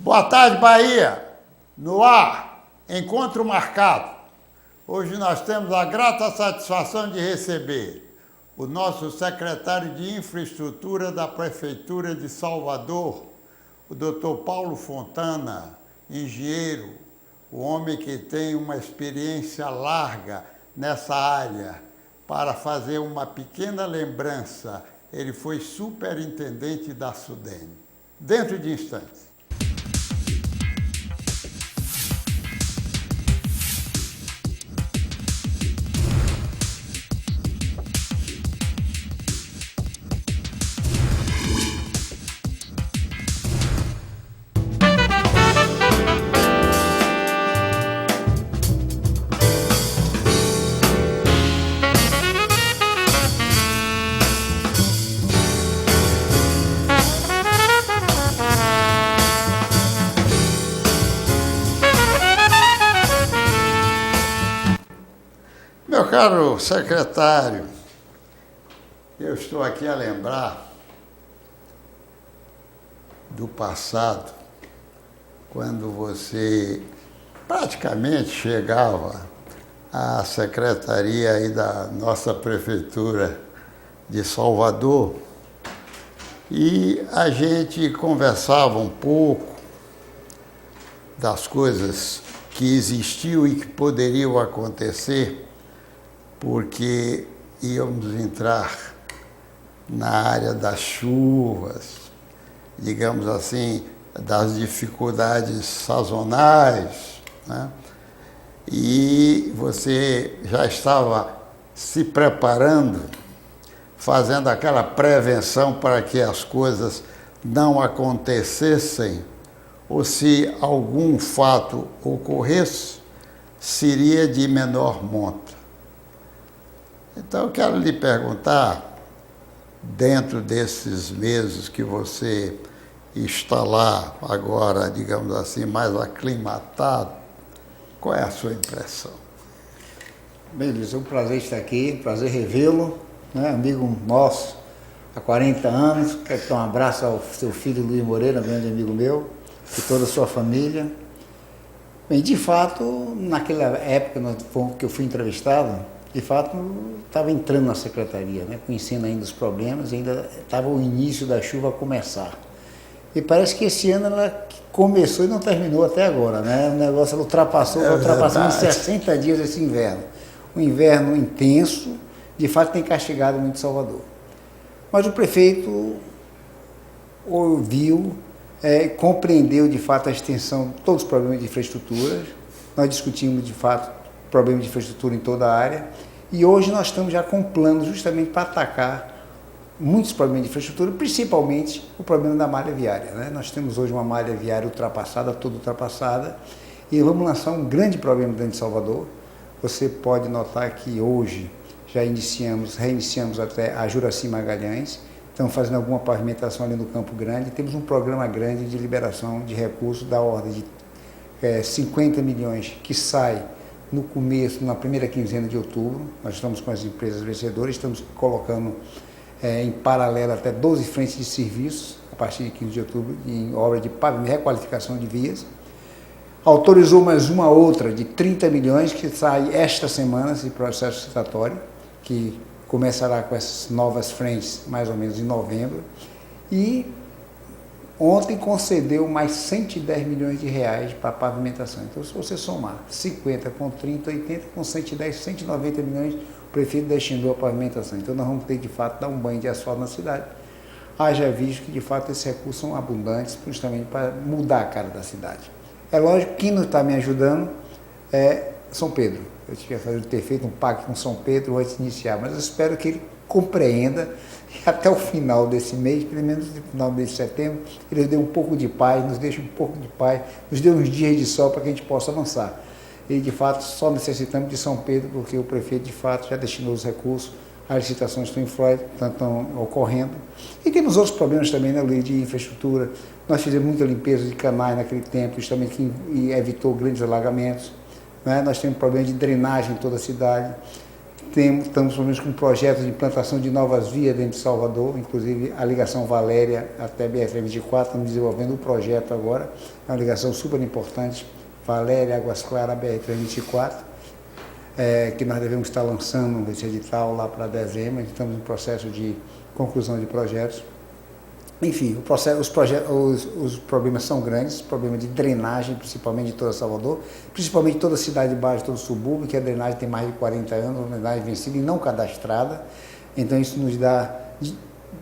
Boa tarde, Bahia. No ar, encontro marcado. Hoje nós temos a grata satisfação de receber o nosso secretário de Infraestrutura da Prefeitura de Salvador, o Dr. Paulo Fontana, engenheiro, o homem que tem uma experiência larga nessa área. Para fazer uma pequena lembrança, ele foi superintendente da SUDENE. Dentro de instantes. Meu caro secretário, eu estou aqui a lembrar do passado, quando você praticamente chegava à secretaria aí da nossa prefeitura de Salvador e a gente conversava um pouco das coisas que existiam e que poderiam acontecer, porque íamos entrar na área das chuvas, digamos assim, das dificuldades sazonais, né? E você já estava se preparando, fazendo aquela prevenção para que as coisas não acontecessem, ou se algum fato ocorresse, seria de menor monta. Então, eu quero lhe perguntar, dentro desses meses que você está lá agora, digamos assim, mais aclimatado, qual é a sua impressão? Bem, Luiz, é um prazer estar aqui, prazer revê-lo, né? Amigo nosso há 40 anos. Quero dar um abraço ao seu filho Luiz Moreira, grande amigo meu, e toda a sua família. Bem, de fato, naquela época que eu fui entrevistado, de fato, estava entrando na secretaria, né, conhecendo ainda os problemas, ainda estava o início da chuva a começar. E parece que esse ano ela começou e não terminou até agora, né? O negócio ultrapassou em 60 dias esse inverno. Um inverno intenso, de fato tem castigado muito Salvador. Mas o prefeito ouviu, compreendeu de fato a extensão de todos os problemas de infraestrutura. Nós discutimos de fato problemas de infraestrutura em toda a área, e hoje nós estamos já com planos justamente para atacar muitos problemas de infraestrutura, principalmente o problema da malha viária, né? Nós temos hoje uma malha viária ultrapassada, toda ultrapassada, e vamos lançar um grande problema dentro de Salvador. Você pode notar que hoje já reiniciamos até a Juracy Magalhães, estamos fazendo alguma pavimentação ali no Campo Grande, temos um programa grande de liberação de recursos da ordem de 50 milhões que sai no começo, na primeira quinzena de outubro. Nós estamos com as empresas vencedoras, estamos colocando em paralelo até 12 frentes de serviços, a partir de 15 de outubro, em obra de requalificação de vias. Autorizou mais uma outra de 30 milhões, que sai esta semana, esse processo licitatório, que começará com essas novas frentes mais ou menos em novembro. E ontem concedeu mais 110 milhões de reais para a pavimentação. Então, se você somar 50 com 30, 80, com 110, 190 milhões, o prefeito destinou a pavimentação. Então, nós vamos ter, de fato, dar um banho de asfalto na cidade. Haja visto que, de fato, esses recursos são abundantes, justamente para mudar a cara da cidade. É lógico que quem não está me ajudando é São Pedro. Eu tinha que ter feito um pacto com São Pedro antes de iniciar, mas eu espero que ele compreenda e até o final desse mês, pelo menos no final do mês de setembro, ele nos dê um pouco de paz, nos deixe um pouco de paz, nos dê uns dias de sol para que a gente possa avançar. E, de fato, só necessitamos de São Pedro, porque o prefeito, de fato, já destinou os recursos, as licitações estão ocorrendo. E temos outros problemas também, né, Luiz, de infraestrutura. Nós fizemos muita limpeza de canais naquele tempo, justamente que evitou grandes alagamentos, né? Nós temos problema de drenagem em toda a cidade. Estamos pelo menos com um projeto de implantação de novas vias dentro de Salvador, inclusive a ligação Valéria até BR-24, estamos desenvolvendo um projeto agora, é uma ligação super importante, Valéria, Águas Claras, BR-24, que nós devemos estar lançando esse edital lá para dezembro, estamos em processo de conclusão de projetos. Enfim, os problemas são grandes, problema de drenagem, principalmente de toda Salvador, principalmente toda a cidade de baixo, todo o subúrbio, que a drenagem tem mais de 40 anos, uma drenagem vencida e não cadastrada. Então isso nos dá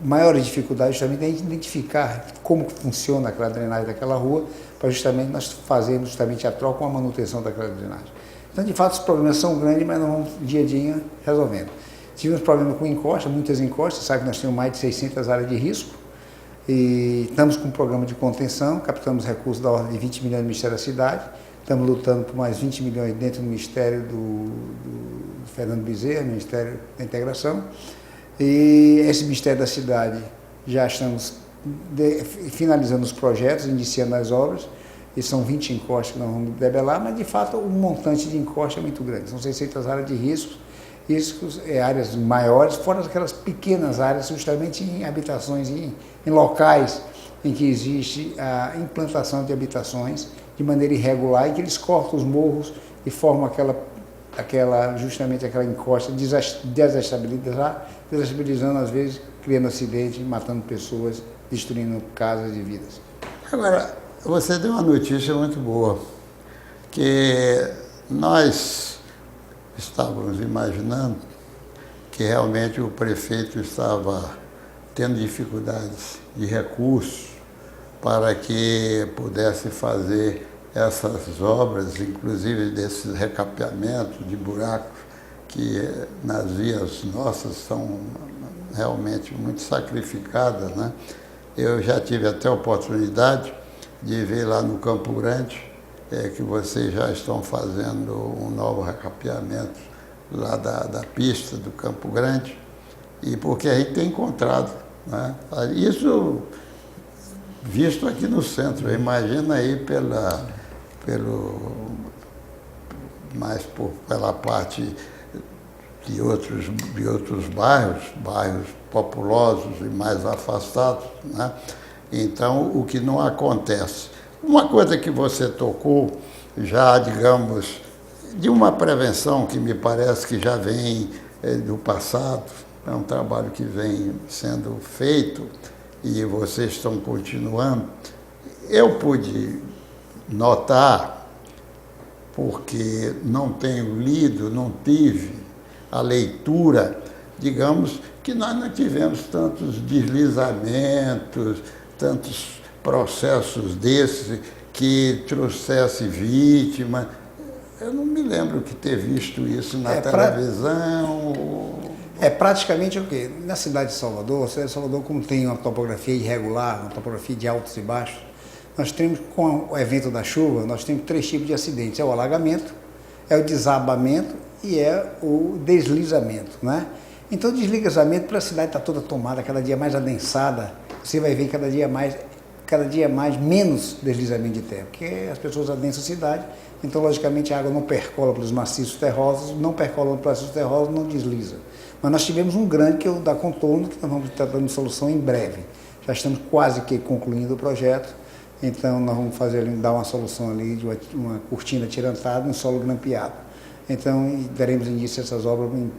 maiores dificuldades justamente de identificar como funciona aquela drenagem daquela rua, para justamente nós fazermos justamente a troca ou a manutenção daquela drenagem. Então, de fato, os problemas são grandes, mas nós vamos dia a dia resolvendo. Tivemos problema com encosta, muitas encostas, sabe que nós temos mais de 600 áreas de risco, e estamos com um programa de contenção, captamos recursos da ordem de 20 milhões do Ministério da Cidade, estamos lutando por mais 20 milhões dentro do Ministério do Fernando Bezerra, Ministério da Integração, e esse Ministério da Cidade já estamos finalizando os projetos, iniciando as obras, e são 20 encostas que nós vamos debelar, mas de fato o montante de encosta é muito grande, são 600 áreas de riscos áreas maiores, fora aquelas pequenas áreas, justamente em habitações, em locais em que existe a implantação de habitações de maneira irregular e que eles cortam os morros e formam justamente aquela encosta, desestabilizando às vezes, criando acidentes, matando pessoas, destruindo casas e vidas. Agora, você deu uma notícia muito boa, que nós estávamos imaginando que realmente o prefeito estava tendo dificuldades de recursos para que pudesse fazer essas obras, inclusive desses recapeamentos de buracos que nas vias nossas são realmente muito sacrificadas, né? Eu já tive até a oportunidade de ver lá no Campo Grande que vocês já estão fazendo um novo recapeamento lá da pista do Campo Grande, e porque a gente tem encontrado, né? Isso visto aqui no centro, imagina aí pela parte de outros bairros populosos e mais afastados, né? Então, o que não acontece. Uma coisa que você tocou já, digamos, de uma prevenção que me parece que já vem do passado, é um trabalho que vem sendo feito e vocês estão continuando. Eu pude notar, porque não tenho lido, não tive a leitura, digamos, que nós não tivemos tantos deslizamentos, tantos processos desses que trouxesse vítima. Eu não me lembro de ter visto isso na televisão. É praticamente o quê? Na cidade de Salvador, como tem uma topografia irregular, uma topografia de altos e baixos, nós temos, com o evento da chuva, nós temos 3 tipos de acidentes. É o alagamento, é o desabamento e é o deslizamento, né? Então, o deslizamento, para a cidade estar toda tomada, cada dia mais adensada, você vai ver cada dia mais menos deslizamento de terra, porque as pessoas adensam a cidade, então logicamente a água não percola pelos maciços terrosos, não desliza. Mas nós tivemos um grande, que é o da Contorno, que nós vamos estar dando solução em breve. Já estamos quase que concluindo o projeto, então nós vamos dar uma solução ali de uma cortina tirantada em solo grampeado. Então daremos início a essas obras em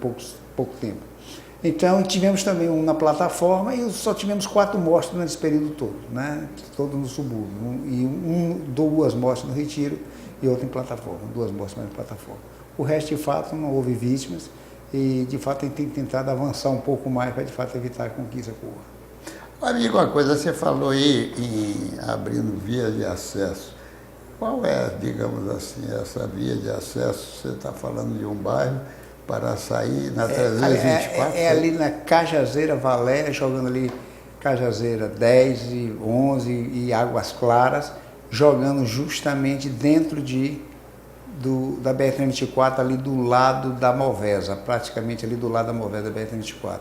pouco tempo. Então, tivemos também um na plataforma e só tivemos 4 mortes nesse período todo, né? Todo no subúrbio. E 2 mortes no Retiro e outra em plataforma, 2 mortes na plataforma. O resto, de fato, não houve vítimas e, de fato, a gente tem tentado avançar um pouco mais para, de fato, evitar com que isso ocorra. Amigo, uma coisa, você falou aí em abrindo via de acesso. Qual é, digamos assim, essa via de acesso? Você está falando de um bairro para sair na 324? É ali na Cajazeira Valéria, jogando ali Cajazeira 10 e 11 e Águas Claras, jogando justamente dentro da BR-24, ali do lado da Movesa, praticamente ali do lado da Movesa da BR-24.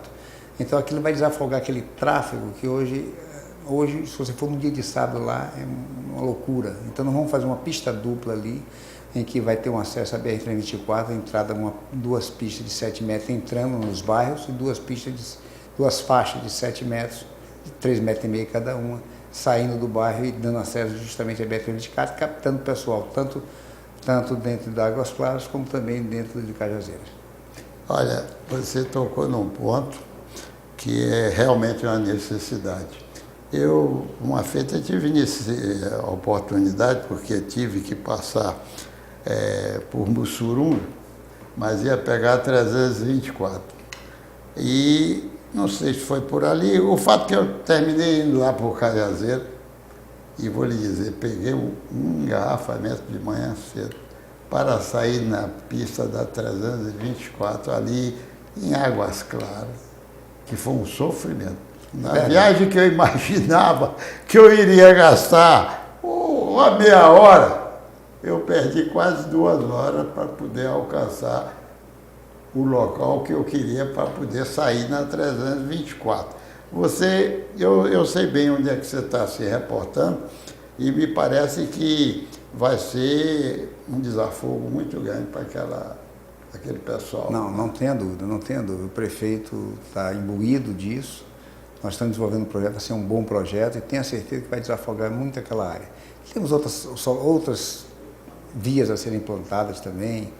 Então aquilo vai desafogar aquele tráfego que hoje, se você for num dia de sábado lá, é uma loucura. Então nós vamos fazer uma pista dupla ali, em que vai ter um acesso à BR-324, entrada duas pistas de 7 metros entrando nos bairros e duas faixas de 7 metros, de 3,5 metros cada uma, saindo do bairro e dando acesso justamente à BR-324, captando pessoal, tanto dentro da Águas Claras como também dentro de Cajazeiras. Olha, você tocou num ponto que é realmente uma necessidade. Eu, uma feita, tive a oportunidade, porque tive que passar por Mussurunga, mas ia pegar a 324. E não sei se foi por ali, o fato que eu terminei indo lá por Cajazeiras, e vou lhe dizer, peguei um engarrafamento de manhã cedo para sair na pista da 324 ali em Águas Claras, que foi um sofrimento. Na viagem que eu imaginava que eu iria gastar uma meia hora, eu perdi quase 2 horas para poder alcançar o local que eu queria para poder sair na 324. Eu sei bem onde é que você está se reportando e me parece que vai ser um desafogo muito grande para aquele pessoal. Não tenha dúvida, não tenha dúvida. O prefeito está imbuído disso. Nós estamos desenvolvendo um projeto, vai ser um bom projeto e tenho a certeza que vai desafogar muito aquela área. Temos outras vias a serem implantadas também,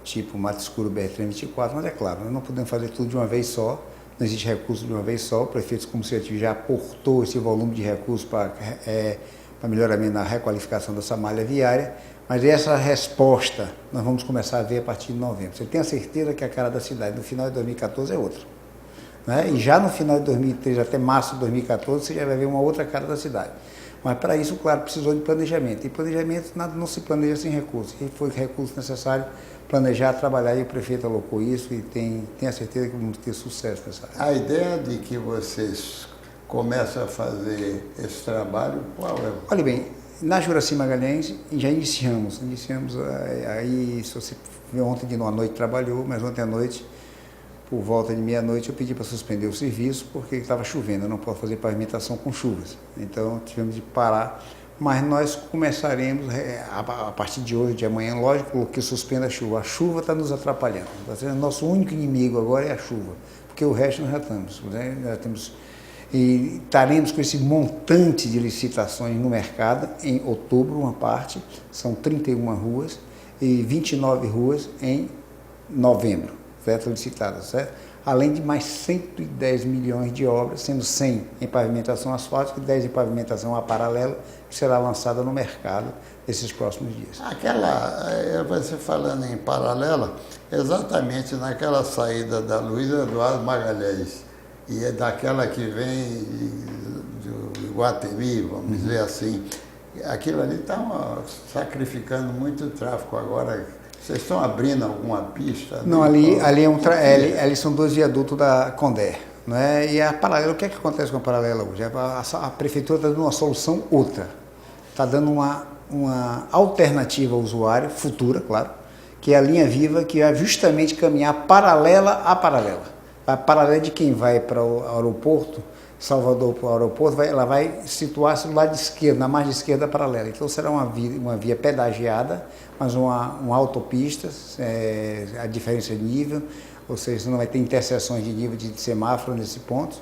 tipo Mato Escuro BR-324, mas é claro, nós não podemos fazer tudo de uma vez só, não existe recurso de uma vez só. O prefeito, como você já aportou esse volume de recursos para melhoramento na requalificação dessa malha viária, mas essa resposta nós vamos começar a ver a partir de novembro. Você tem a certeza que a cara da cidade no final de 2014 é outra. Né? E já no final de 2013, até março de 2014, você já vai ver uma outra cara da cidade. Mas para isso, claro, precisou de planejamento. E planejamento não se planeja sem recursos. E foi recurso necessário planejar, trabalhar, e o prefeito alocou isso e tem a certeza que vamos ter sucesso nessa área. A ideia de que vocês começam a fazer esse trabalho, qual é? Olha bem, na Juraci Magalhães já iniciamos aí, se você viu, ontem de noite trabalhou, mas ontem à noite, por volta de meia-noite, eu pedi para suspender o serviço porque estava chovendo, eu não posso fazer pavimentação com chuvas. Então tivemos de parar, mas nós começaremos a partir de hoje, de amanhã, lógico que suspenda a chuva. A chuva está nos atrapalhando. Nosso único inimigo agora é a chuva, porque o resto nós já estamos. Né? Já temos, e estaremos com esse montante de licitações no mercado em outubro, uma parte, são 31 ruas, e 29 ruas em novembro, certo? Licitadas, certo? Além de mais 110 milhões de obras, sendo 100 em pavimentação asfáltica e 10 em pavimentação a paralelo, que será lançada no mercado nesses próximos dias. Você falando em paralela, exatamente naquela saída da Luiz Eduardo Magalhães, e é daquela que vem do Iguatemi, vamos dizer assim, aquilo ali está sacrificando muito tráfego agora. Vocês estão abrindo alguma pista? Não, ali ali são 2 viadutos da Condé, não é? E a paralela, o que é que acontece com a paralela hoje? A prefeitura está dando uma solução outra, está dando uma alternativa ao usuário, futura, claro, que é a linha viva, que vai justamente caminhar paralela à paralela. A paralela de quem vai para o aeroporto, Salvador para o aeroporto, ela vai situar-se do lado esquerdo, na margem esquerda paralela. Então será uma via pedagiada, mas uma autopista, a diferença de nível, ou seja, não vai ter interseções de nível de semáforo nesse ponto.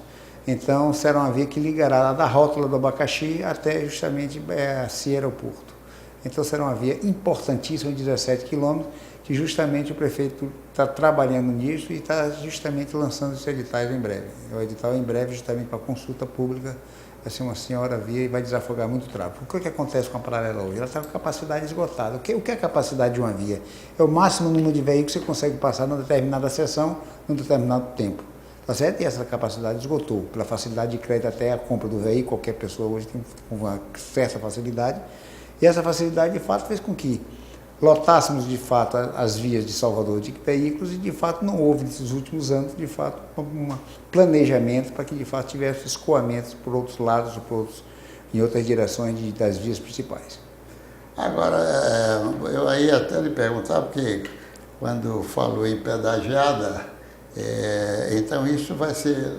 Então será uma via que ligará da rótula do Abacaxi até justamente a aeroporto. Então será uma via importantíssima de 17 quilômetros, que justamente o prefeito está trabalhando nisso e está justamente lançando os editais em breve. O edital em breve justamente para consulta pública, vai ser uma senhora via e vai desafogar muito tráfego. O que acontece com a paralela hoje? Ela está com capacidade esgotada. O que é a capacidade de uma via? É o máximo número de veículos que você consegue passar numa determinada seção, num determinado tempo. Tá certo? E essa capacidade esgotou. Pela facilidade de crédito até a compra do veículo, qualquer pessoa hoje tem uma certa facilidade. E essa facilidade, de fato, fez com que lotássemos, de fato, as vias de Salvador de veículos e, de fato, não houve, nesses últimos anos, de fato, um planejamento para que, de fato, tivesse escoamentos por outros lados, em outras direções das vias principais. Agora, eu aí até lhe perguntar, porque quando falou em pedagiada, então isso vai ser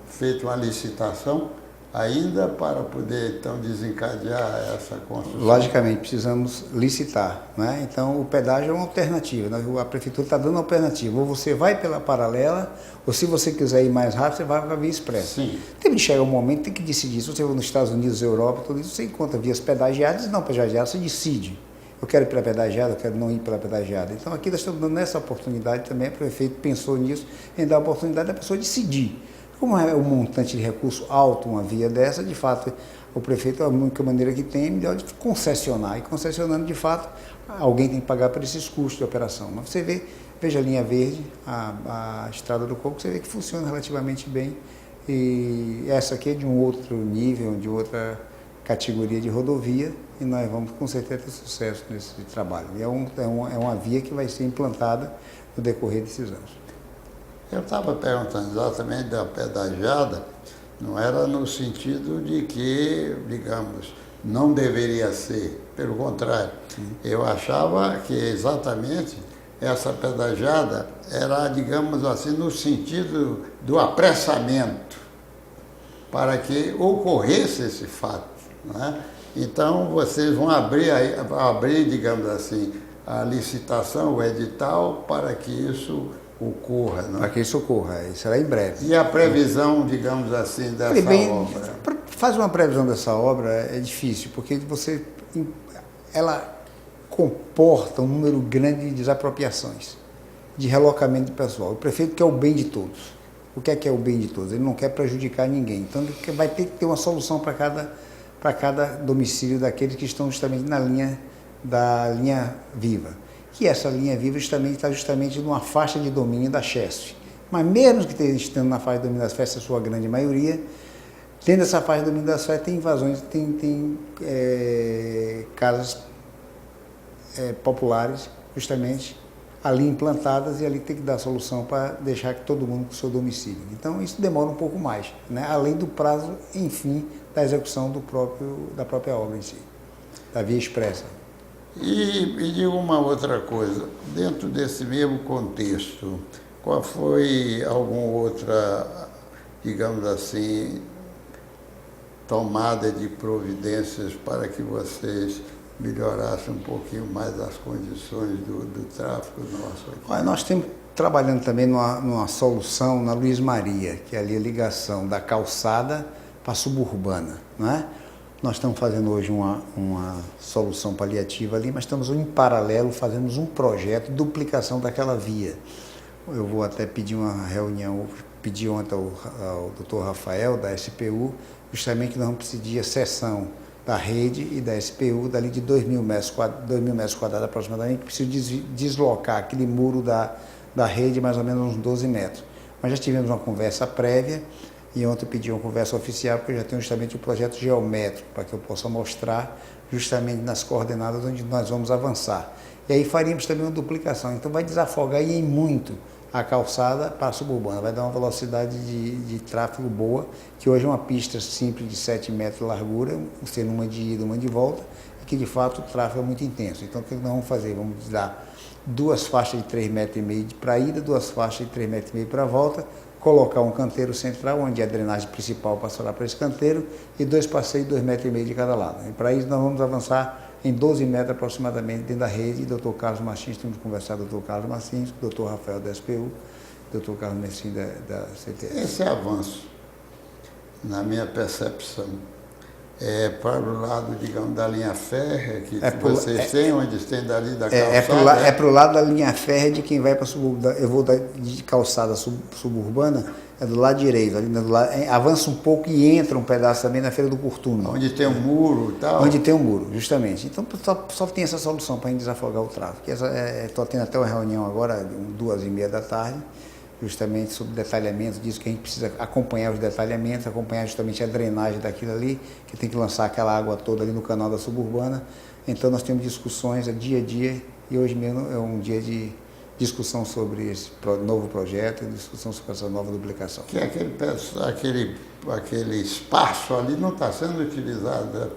feito uma licitação ainda para poder, então, desencadear essa construção? Logicamente, precisamos licitar, né? Então, o pedágio é uma alternativa, né? A prefeitura está dando uma alternativa. Ou você vai pela paralela, ou se você quiser ir mais rápido, você vai para a via expressa. Sim. Tem que chegar um momento, tem que decidir. Se você for nos Estados Unidos, Europa, tudo isso, você encontra vias pedagiadas e não pedagiadas, você decide. Eu quero ir pela pedagiada, eu quero não ir pela pedagiada. Então, aqui nós estamos dando essa oportunidade também, o prefeito pensou nisso, em dar a oportunidade da pessoa decidir. Como é um montante de recurso alto, uma via dessa, de fato, o prefeito, a única maneira que tem é melhor de concessionar. E concessionando, de fato, alguém tem que pagar por esses custos de operação. Mas você veja a linha verde, a Estrada do Coco, você vê que funciona relativamente bem. E essa aqui é de um outro nível, de outra categoria de rodovia, e nós vamos com certeza ter sucesso nesse trabalho. E é uma via que vai ser implantada no decorrer desses anos. Eu estava perguntando exatamente da pedagiada, não era no sentido de que, digamos, não deveria ser, pelo contrário. Eu achava que exatamente essa pedagiada era, digamos assim, no sentido do apressamento, para que ocorresse esse fato, né? Então, vocês vão abrir, digamos assim, a licitação, o edital, para que isso ocorra, não é? Para que isso ocorra, isso será em breve. E a previsão, digamos assim, dessa obra? Fazer uma previsão dessa obra é difícil, porque ela comporta um número grande de desapropriações, de relocamento de pessoal. O prefeito quer o bem de todos. O que é o bem de todos? Ele não quer prejudicar ninguém. Então, ele vai ter que ter uma solução para cada domicílio daqueles que estão justamente na linha da linha viva. Que essa linha viva está justamente numa faixa de domínio da Chesf. Mas mesmo que estando na faixa de domínio da Chesf, a sua grande maioria, dentro dessa faixa de domínio da Chesf tem invasões, tem casas populares, justamente, ali implantadas, e ali tem que dar solução para deixar que todo mundo com o seu domicílio. Então, isso demora um pouco mais, né? Além do prazo, enfim, da execução da própria obra em si, da via expressa. E de uma outra coisa, dentro desse mesmo contexto, qual foi alguma outra, digamos assim, tomada de providências para que vocês melhorassem um pouquinho mais as condições do tráfego nosso aqui? Olha, nós estamos trabalhando também numa solução na Luiz Maria, que é ali a ligação da calçada para a suburbana, não é? Nós estamos fazendo hoje uma solução paliativa ali, mas estamos em paralelo, fazemos um projeto de duplicação daquela via. Eu vou até pedir uma reunião, pedi ontem ao Dr. Rafael, da SPU, justamente que nós vamos pedir a cessão da rede e da SPU, dali de 2.000 metros quadrados aproximadamente, que precisa deslocar aquele muro da rede mais ou menos uns 12 metros. Mas já tivemos uma conversa prévia, e ontem eu pedi uma conversa oficial, porque eu já tenho justamente o projeto geométrico, para que eu possa mostrar justamente nas coordenadas onde nós vamos avançar. E aí faríamos também uma duplicação. Então vai desafogar e em muito a calçada para a suburbana. Vai dar uma velocidade de tráfego boa, que hoje é uma pista simples de 7 metros de largura, sendo uma de ida e uma de volta, e que de fato o tráfego é muito intenso. Então o que nós vamos fazer? Vamos dar 2 faixas de 3,5 metros para a ida, 2 faixas de 3,5 metros para a volta, colocar um canteiro central, onde a drenagem principal passará para esse canteiro, e 2 passeios de 2,5 metros de cada lado. E para isso nós vamos avançar em 12 metros aproximadamente dentro da rede. Dr. Carlos Martins, temos conversado com o Dr. Carlos Martins, com o Dr. Rafael da SPU, Dr. Carlos Messin da CTS. Esse avanço, na minha percepção, é para o lado, digamos, da linha férrea que vocês têm, onde tem dali da calçada? É para o lado da linha férrea de quem vai para a suburbana. Eu vou de calçada suburbana, é do lado direito, ali do lado, avança um pouco e entra um pedaço também na Feira do Curtume. Onde tem um muro e tal? Onde tem um muro, justamente. Então só tem essa solução para a gente desafogar o tráfego. Estou tendo até uma reunião agora, 2h30 da tarde, justamente sobre detalhamento disso, que a gente precisa acompanhar os detalhamentos, acompanhar justamente a drenagem daquilo ali, que tem que lançar aquela água toda ali no canal da suburbana. Então nós temos discussões dia a dia, e hoje mesmo é um dia de discussão sobre esse novo projeto, discussão sobre essa nova duplicação. Que aquele espaço ali não está sendo utilizado, né?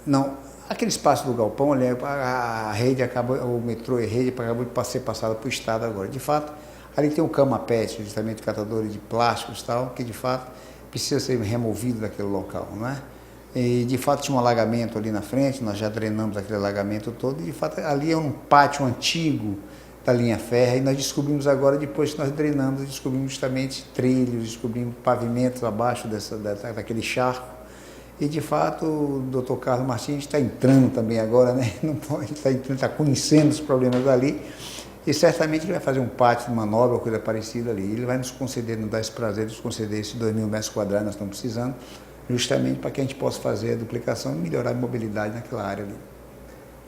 Não. Aquele espaço do galpão, ali, a rede acabou, o metrô e a rede acabou de ser passada para o Estado agora. De fato, ali tem um cama-pet, justamente catadores de plásticos e tal, que de fato precisa ser removido daquele local, não é? E de fato tinha um alagamento ali na frente, nós já drenamos aquele alagamento todo, e de fato ali é um pátio antigo da linha férrea, e nós descobrimos agora, depois que nós drenamos, descobrimos justamente trilhos, descobrimos pavimentos abaixo daquele charco, e de fato o Dr. Carlos Martins está entrando também agora, né? Não pode, está conhecendo os problemas dali, e certamente ele vai fazer um pátio de manobra ou coisa parecida ali. Ele vai nos conceder, nos dar esse prazer de nos conceder esses 2.000 metros quadrados que nós estamos precisando, justamente para que a gente possa fazer a duplicação e melhorar a mobilidade naquela área ali.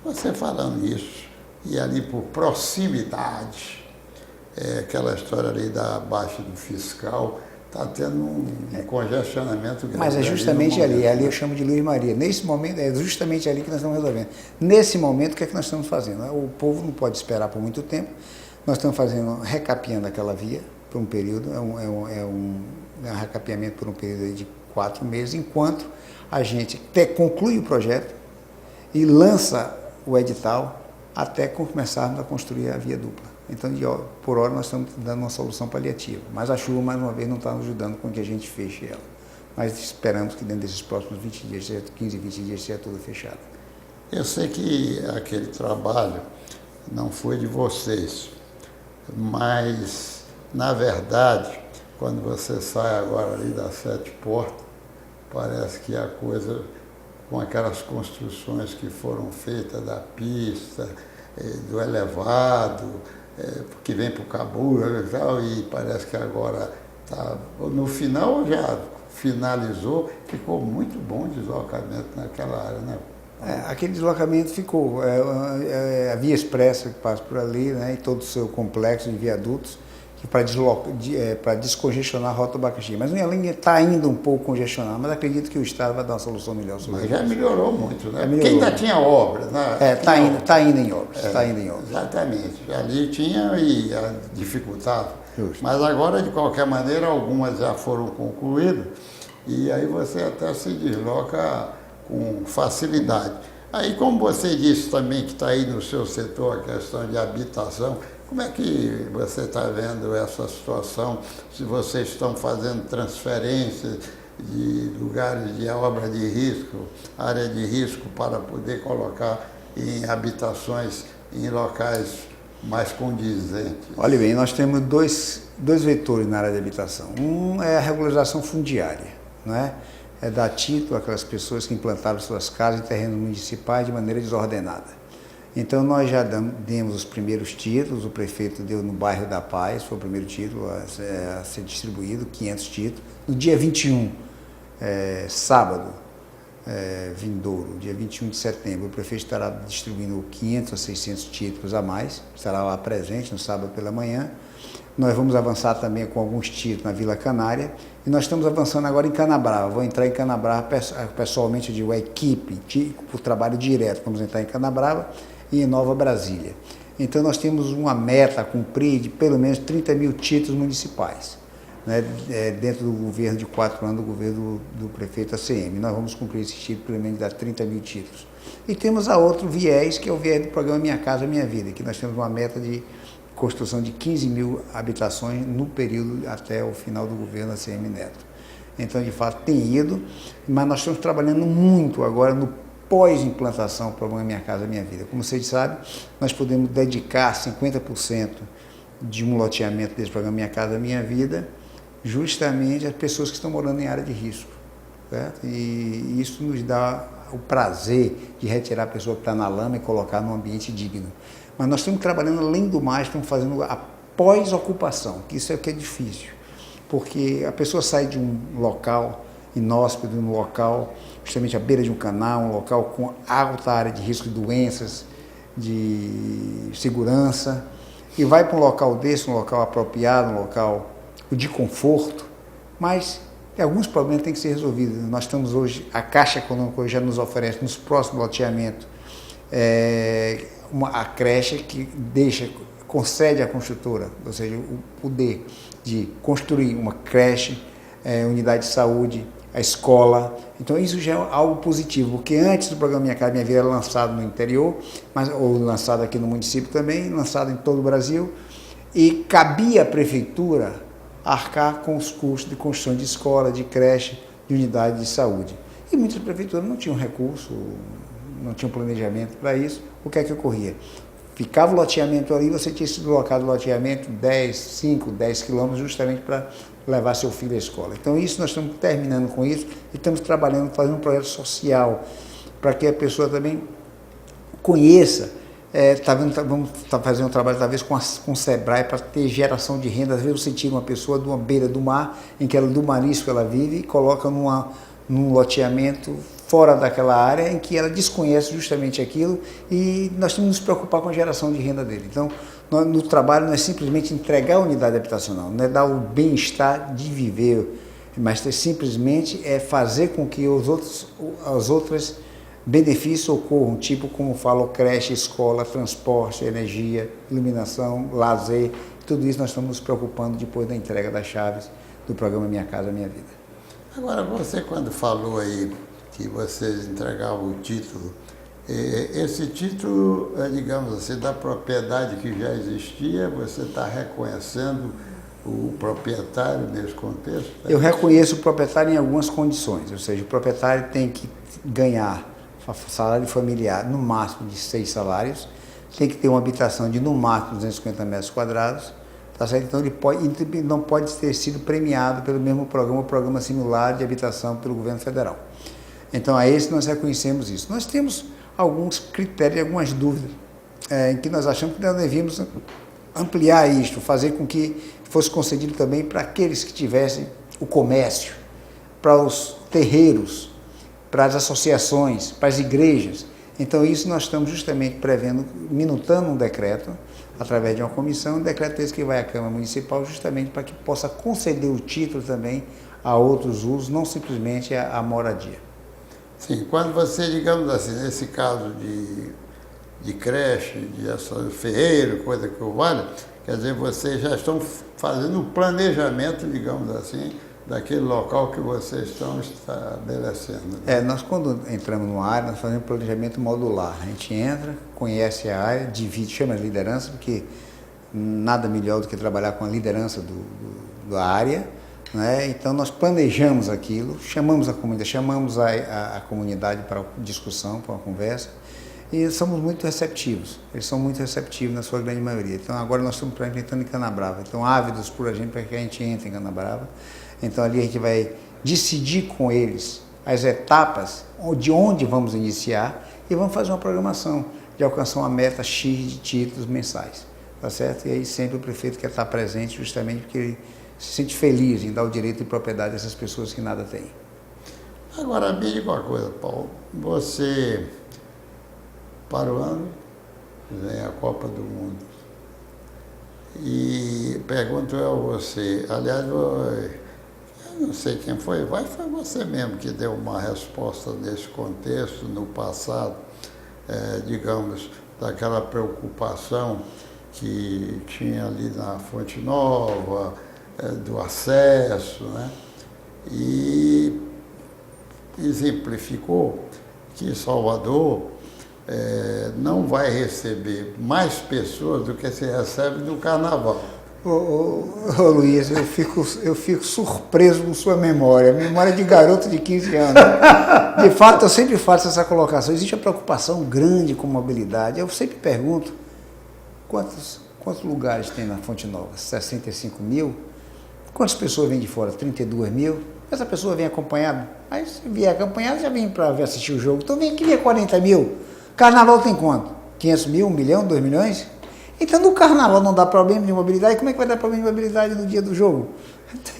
Você falando isso, e ali por proximidade, aquela história ali da Baixa do Fiscal, está tendo um congestionamento grande. Mas é justamente ali eu chamo de Luiz Maria. Nesse momento, é justamente ali que nós estamos resolvendo. Nesse momento, o que é que nós estamos fazendo? O povo não pode esperar por muito tempo. Nós estamos recapeando aquela via por um período, é um recapeamento por um período de 4 meses, enquanto a gente conclui o projeto e lança o edital até começarmos a construir a via dupla. Então, por hora, nós estamos dando uma solução paliativa. Mas a chuva, mais uma vez, não está nos ajudando com que a gente feche ela. Mas esperamos que dentro desses próximos 20 dias, 15, 20 dias, seja tudo fechado. Eu sei que aquele trabalho não foi de vocês, mas, na verdade, quando você sai agora ali das 7 portas, parece que a coisa, com aquelas construções que foram feitas da pista, do elevado, que vem para o Cabula e tal, e parece que agora tá, no final já finalizou, ficou muito bom o deslocamento naquela área, né? Aquele deslocamento ficou, a via expressa que passa por ali, né, e todo o seu complexo de viadutos, para descongestionar a Rota do Abacaxi. Mas a linha está ainda um pouco congestionada, mas acredito que o Estado vai dar uma solução melhor sobre isso. Mas já melhorou muito, né? Porque ainda tinha obras, né? Está ainda em obras, Exatamente. Ali tinha e dificultava. Justo. Mas agora, de qualquer maneira, algumas já foram concluídas e aí você até se desloca com facilidade. Aí, como você disse também que está aí no seu setor a questão de habitação, como é que você está vendo essa situação? Se vocês estão fazendo transferências de lugares de obra de risco, área de risco, para poder colocar em habitações em locais mais condizentes? Olha bem, nós temos dois vetores na área de habitação. Um é a regularização fundiária, não é? É dar título àquelas pessoas que implantaram suas casas em terrenos municipais de maneira desordenada. Então, nós já demos os primeiros títulos, o prefeito deu no bairro da Paz, foi o primeiro título a ser distribuído, 500 títulos. No dia 21, sábado, vindouro, dia 21 de setembro, o prefeito estará distribuindo 500 a 600 títulos a mais, estará lá presente no sábado pela manhã. Nós vamos avançar também com alguns títulos na Vila Canária, e nós estamos avançando agora em Canabrava. Vou entrar em Canabrava pessoalmente, eu digo, a equipe, por trabalho direto. Vamos entrar em Canabrava e em Nova Brasília. Então, nós temos uma meta a cumprir de pelo menos 30.000 títulos municipais, né, dentro do governo de 4 anos, do governo do prefeito ACM. Nós vamos cumprir esse título, pelo menos, dar 30.000 títulos. E temos a outro viés, que é o viés do programa Minha Casa Minha Vida, que nós temos uma meta de construção de 15.000 habitações no período até o final do governo ACM Neto. Então, de fato, tem ido, mas nós estamos trabalhando muito agora no pós-implantação do programa Minha Casa Minha Vida. Como vocês sabem, nós podemos dedicar 50% de um loteamento desse programa Minha Casa Minha Vida justamente às pessoas que estão morando em área de risco, certo? E isso nos dá o prazer de retirar a pessoa que está na lama e colocar num ambiente digno. Mas nós estamos trabalhando, além do mais, estamos fazendo a pós-ocupação, que isso é o que é difícil, porque a pessoa sai de um local inóspito, um local justamente à beira de um canal, um local com alta área de risco de doenças, de segurança, e vai para um local desse, um local apropriado, um local de conforto, mas alguns problemas têm que ser resolvidos. Nós estamos hoje, a Caixa Econômica hoje já nos oferece, nos próximos loteamentos, a creche que concede à construtora, ou seja, o poder de construir uma creche, unidade de saúde, a escola. Então, isso já é algo positivo, porque antes do programa Minha Casa Minha Vida era lançado no interior, ou lançado aqui no município também, lançado em todo o Brasil, e cabia à prefeitura arcar com os custos de construção de escola, de creche, de unidade de saúde. E muitas prefeituras não tinham recurso, não tinham planejamento para isso. O que é que ocorria? Ficava o loteamento ali, você tinha sido locado o loteamento 5, 10 quilômetros justamente para levar seu filho à escola. Então isso nós estamos terminando com isso e estamos trabalhando, fazendo um projeto social para que a pessoa também conheça. Vamos fazer um trabalho talvez com o Sebrae para ter geração de renda. Às vezes você tira uma pessoa de uma beira do mar, em que ela, do marisco ela vive, e coloca num loteamento fora daquela área em que ela desconhece justamente aquilo, e nós temos que nos preocupar com a geração de renda dele. Então, no trabalho não é simplesmente entregar a unidade habitacional, não é dar o bem-estar de viver, mas simplesmente é fazer com que as outras benefícios ocorram, tipo como falo, creche, escola, transporte, energia, iluminação, lazer, tudo isso nós estamos nos preocupando depois da entrega das chaves do programa Minha Casa Minha Vida. Agora, você quando falou aí que vocês entregavam o título, esse título, digamos assim, da propriedade que já existia, você está reconhecendo o proprietário nesse contexto? Eu reconheço o proprietário em algumas condições, ou seja, o proprietário tem que ganhar salário familiar no máximo de 6 salários, tem que ter uma habitação de no máximo 250 metros quadrados, tá certo? Então ele não pode ter sido premiado pelo mesmo programa, o programa similar de habitação pelo governo federal. Então a esse nós reconhecemos isso. Nós temos alguns critérios, algumas dúvidas, em que nós achamos que nós devíamos ampliar isto, fazer com que fosse concedido também para aqueles que tivessem o comércio, para os terreiros, para as associações, para as igrejas. Então isso nós estamos justamente prevendo, minutando um decreto, através de uma comissão, um decreto esse que vai à Câmara Municipal, justamente para que possa conceder o título também a outros usos, não simplesmente a moradia. Sim, quando você, digamos assim, nesse caso de creche, de ferreiro, coisa que o vale, quer dizer, vocês já estão fazendo o planejamento, digamos assim, daquele local que vocês estão estabelecendo. Nós quando entramos numa área, nós fazemos um planejamento modular. A gente entra, conhece a área, divide, chama de liderança, porque nada melhor do que trabalhar com a liderança da área, né? Então nós planejamos aquilo, chamamos a comunidade para discussão, para uma conversa, e somos muito receptivos. Eles são muito receptivos na sua grande maioria. Então agora nós estamos entrando em Canabrava. Então ávidos por a gente para que a gente entre em Canabrava. Então ali a gente vai decidir com eles as etapas de onde vamos iniciar e vamos fazer uma programação de alcançar uma meta X de títulos mensais, tá certo? E aí sempre o prefeito quer estar presente justamente porque ele se sente feliz em dar o direito de propriedade a essas pessoas que nada têm. Agora, me diga uma coisa, Paulo, você, para o ano, vem a Copa do Mundo, e pergunto eu a você, aliás, eu não sei quem foi você mesmo que deu uma resposta nesse contexto, no passado, digamos, daquela preocupação que tinha ali na Fonte Nova, do acesso, né? E exemplificou que Salvador não vai receber mais pessoas do que se recebe no Carnaval. Luiz, eu fico surpreso com sua memória de garoto de 15 anos. De fato, eu sempre faço essa colocação. Existe uma preocupação grande com mobilidade. Eu sempre pergunto, quantos lugares tem na Fonte Nova? 65 mil? Quantas pessoas vêm de fora? 32 mil? Essa pessoa vem acompanhada? Aí se vier acompanhada, já vem para assistir o jogo. Então vem aqui ver 40 mil. Carnaval tem quanto? 500 mil, 1 milhão, 2 milhões? Então no Carnaval não dá problema de mobilidade, como é que vai dar problema de mobilidade no dia do jogo?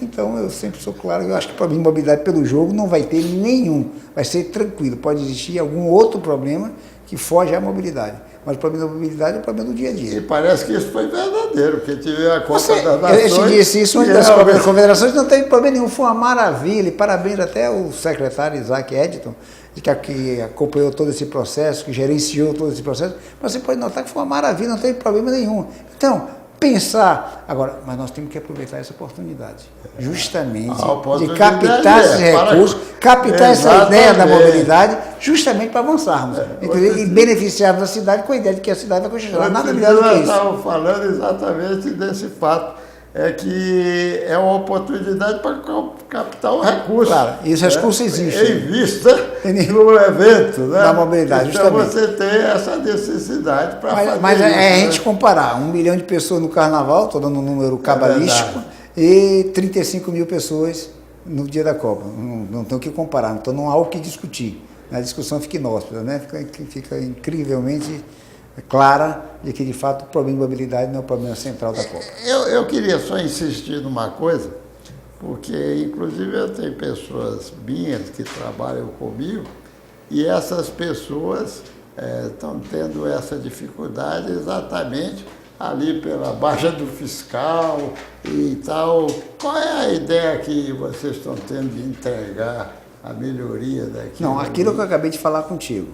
Então eu sempre sou claro, eu acho que problema de mobilidade pelo jogo não vai ter nenhum, vai ser tranquilo, pode existir algum outro problema que foge à mobilidade, mas o problema da mobilidade é o problema do dia a dia. E parece que isso foi verdadeiro, porque tive a Copa das Nações... Eu te disse isso antes das Copas das Confederações, não teve problema nenhum, foi uma maravilha, e parabéns até ao secretário Isaac Editon, que acompanhou todo esse processo, que gerenciou todo esse processo, mas você pode notar que foi uma maravilha, não teve problema nenhum. Então, pensar... Agora, mas nós temos que aproveitar essa oportunidade, justamente, de captar esses recursos, captar essa ideia da mobilidade, justamente para avançarmos, e beneficiarmos a cidade com a ideia de que a cidade vai continuar. Nada melhor do que isso. Nós estávamos falando exatamente desse fato, é que é uma oportunidade para captar o recurso. Claro, e esse recurso existe. Em vista no evento, né? Da mobilidade, então justamente. você tem essa necessidade para fazer Mas isso. é a gente comparar 1 milhão de pessoas no carnaval, estou dando um número cabalístico, e 35 mil pessoas no dia da Copa. Não tem o que comparar, então não há o que discutir. A discussão fica inóspita, né? Fica incrivelmente clara de que, de fato, o problema de mobilidade não é o problema central da Copa. Eu queria só insistir numa coisa, porque, inclusive, eu tenho pessoas minhas que trabalham comigo e essas pessoas estão tendo essa dificuldade exatamente ali pela baixa do fiscal e tal. Qual é a ideia que vocês estão tendo de entregar a melhoria daqui? Não, aquilo que eu acabei de falar contigo.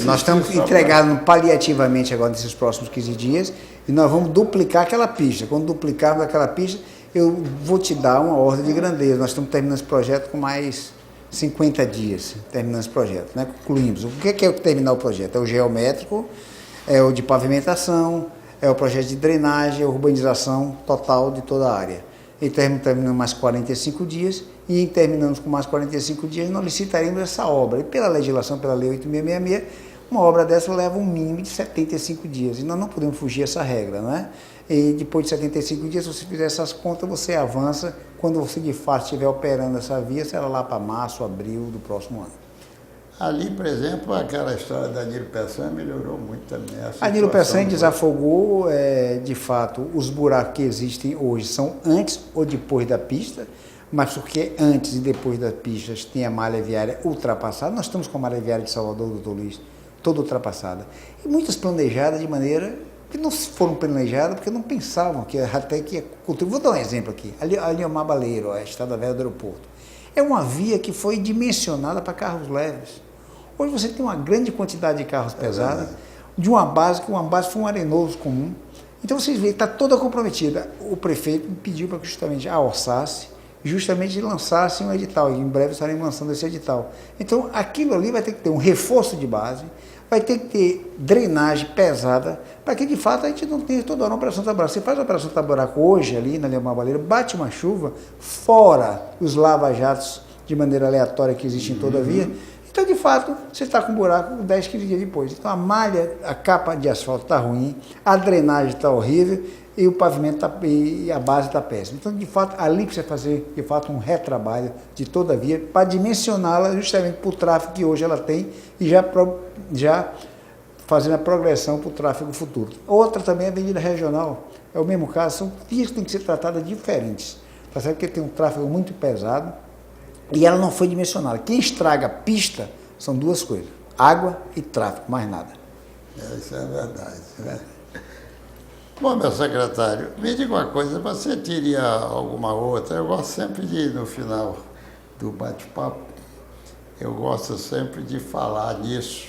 Nós estamos entregando paliativamente agora nesses próximos 15 dias e nós vamos duplicar aquela pista. Quando duplicarmos aquela pista, eu vou te dar uma ordem de grandeza. Nós estamos terminando esse projeto com mais 50 dias, terminando esse projeto, né? Concluímos. O que é terminar o projeto? É o geométrico, é o de pavimentação, é o projeto de drenagem, é a urbanização total de toda a área. E terminamos mais 45 dias, e terminamos com mais 45 dias, nós licitaremos essa obra. E pela legislação, pela Lei 8.666, uma obra dessa leva um mínimo de 75 dias, e nós não podemos fugir dessa regra, não é? E depois de 75 dias, se você fizer essas contas, você avança. Quando você de fato estiver operando essa via, será lá para março, abril do próximo ano. Ali, por exemplo, aquela história da Nilo Peçanha melhorou muito também. A Nilo Peçanha desafogou, de fato, os buracos que existem hoje são antes ou depois da pista, mas porque antes e depois das pistas tem a malha viária ultrapassada. Nós estamos com a malha viária de Salvador, doutor Luiz, toda ultrapassada. E muitas planejadas de maneira que não foram planejadas porque não pensavam que até que ia contribuir. Vou dar um exemplo aqui. Ali é o Mabaleiro, a Estrada Velha do Aeroporto. É uma via que foi dimensionada para carros leves. Hoje você tem uma grande quantidade de carros pesados, de uma base que foi um arenoso comum. Então vocês veem que está toda comprometida. O prefeito me pediu para que justamente a Orçasse, justamente lançasse um edital, e em breve estaremos lançando esse edital. Então aquilo ali vai ter que ter um reforço de base, vai ter que ter drenagem pesada, para que de fato a gente não tenha toda hora uma operação tabular. Você faz a operação tabular hoje ali na Leomar Baleiro, bate uma chuva, fora os lava-jatos de maneira aleatória que existe em toda a via. Então, de fato, você está com um buraco 10, 15 dias depois. Então, a malha, a capa de asfalto está ruim, a drenagem está horrível e o pavimento e a base está péssima. Então, de fato, ali precisa fazer, de fato, um retrabalho de toda a via para dimensioná-la justamente para o tráfego que hoje ela tem e já fazendo a progressão para o tráfego futuro. Outra também é a avenida regional. É o mesmo caso, são vias que têm que ser tratadas diferentes. Tá certo? Porque tem um tráfego muito pesado, e ela não foi dimensionada. Quem estraga a pista são duas coisas: água e tráfego, mais nada. Isso é verdade. Bom, meu secretário, me diga uma coisa, você teria alguma outra? Eu gosto sempre de, no final do bate-papo, eu gosto sempre de falar nisso.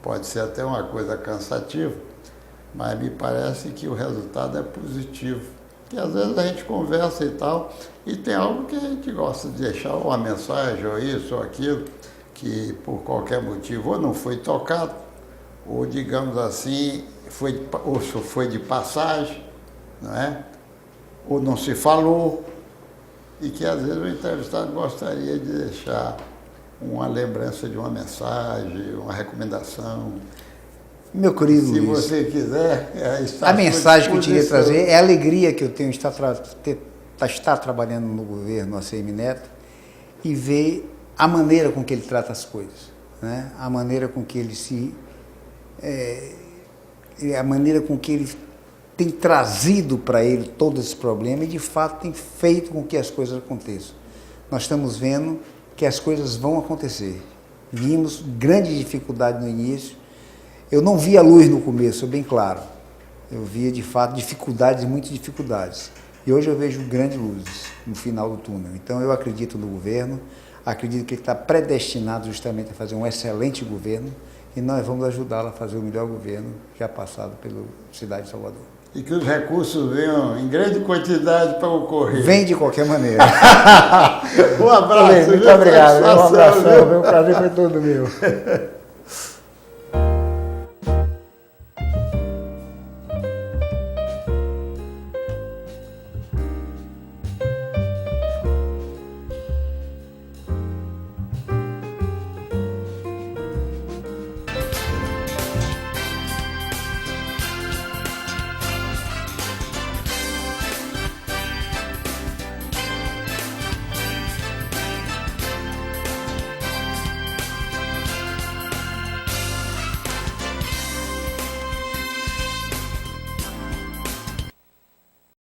Pode ser até uma coisa cansativa, mas me parece que o resultado é positivo. Que às vezes a gente conversa e tal, e tem algo que a gente gosta de deixar, uma mensagem, ou isso, ou aquilo, que por qualquer motivo ou não foi tocado, ou digamos assim, foi de passagem, não é? Ou não se falou, e que às vezes o entrevistado gostaria de deixar uma lembrança de uma mensagem, uma recomendação. Meu querido Se Luiz, você quiser, a mensagem que eu queria trazer é a alegria que eu tenho de estar trabalhando no governo, ACM Neto, e ver a maneira com que ele trata as coisas, né? A maneira com que ele a maneira com que ele tem trazido para ele todo esse problema e, de fato, tem feito com que as coisas aconteçam. Nós estamos vendo que as coisas vão acontecer. Vimos grande dificuldade no início. Eu não via luz no começo, bem claro. Eu via, de fato, dificuldades, muitas dificuldades. E hoje eu vejo grandes luzes no final do túnel. Então, eu acredito no governo, acredito que ele está predestinado justamente a fazer um excelente governo, e nós vamos ajudá-lo a fazer o melhor governo já passado pela cidade de Salvador. E que os recursos venham em grande quantidade para ocorrer. Vem de qualquer maneira. Um abraço. Muito obrigado. Um abração. O prazer foi todo meu.